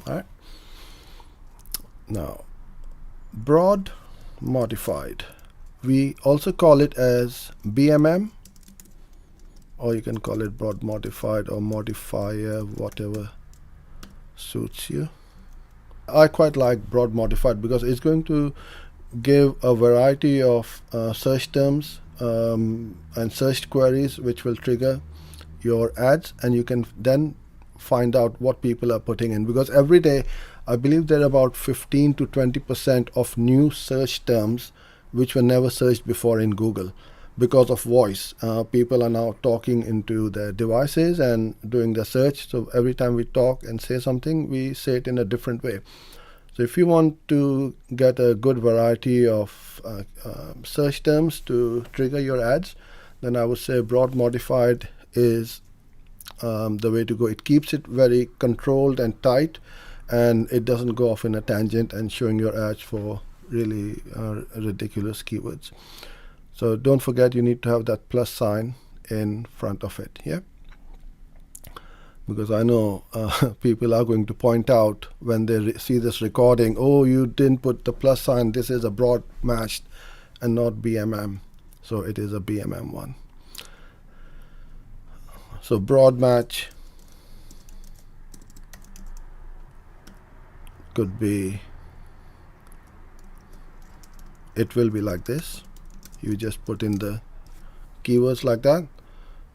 All right. Now, broad modified. We also call it as BMM, or you can call it broad modified or modifier, whatever suits you. I quite like broad modified because it's going to give a variety of search terms and search queries which will trigger your ads, and you can then find out what people are putting in, because every day I believe there are about 15 to 20% of new search terms which were never searched before in Google because of voice. People are now talking into their devices and doing the search, so every time we talk and say something, we say it in a different way. So if you want to get a good variety of search terms to trigger your ads, then I would say broad modified is the way to go. It keeps it very controlled and tight, and it doesn't go off in a tangent and showing your ads for really ridiculous keywords. So don't forget, you need to have that plus sign in front of it. Yeah. Because I know people are going to point out when they see this recording, oh, you didn't put the plus sign, this is a broad matched and not BMM. So it is a BMM one. So broad match could be, it will be like this. You just put in the keywords like that.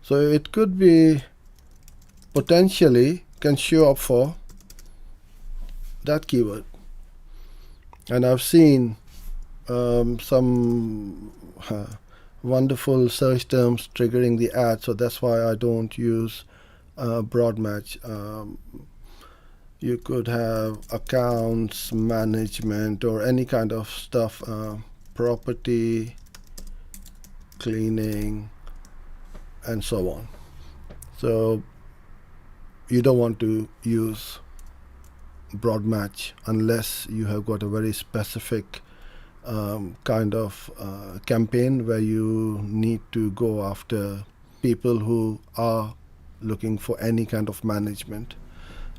So it could be potentially can show up for that keyword. And I've seen some wonderful search terms triggering the ad, so that's why I don't use broad match. You could have accounts management or any kind of stuff, property, cleaning, and so on. So you don't want to use broad match unless you have got a very specific kind of campaign where you need to go after people who are looking for any kind of management.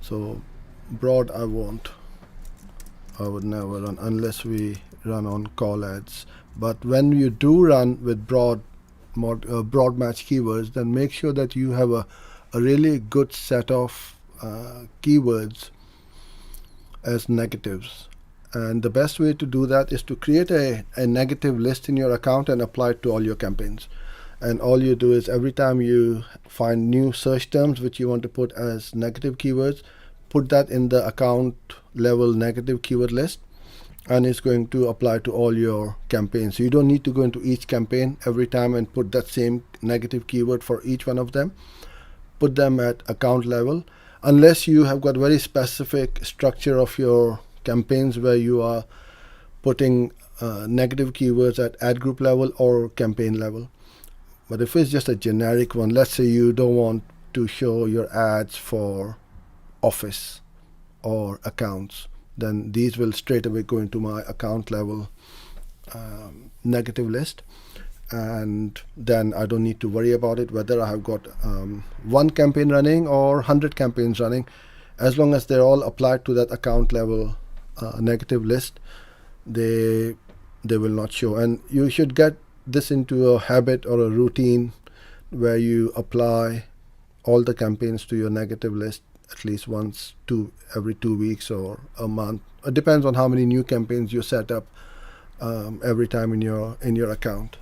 So broad I won't. I would never run unless we run on call ads. But when you do run with broad match keywords, then make sure that you have a really good set of keywords as negatives. And the best way to do that is to create a negative list in your account and apply it to all your campaigns. And all you do is every time you find new search terms which you want to put as negative keywords, put that in the account level negative keyword list, and it's going to apply to all your campaigns. So you don't need to go into each campaign every time and put that same negative keyword for each one of them. Put them at account level, unless you have got very specific structure of your campaigns where you are putting negative keywords at ad group level or campaign level. But if it's just a generic one, let's say you don't want to show your ads for office or accounts, then these will straight away go into my account level negative list. And then I don't need to worry about it whether I have got one campaign running or 100 campaigns running. As long as they're all applied to that account level negative list, they will not show. And you should get this into a habit or a routine where you apply all the campaigns to your negative list at least once every 2 weeks or a month. It depends on how many new campaigns you set up every time in your account.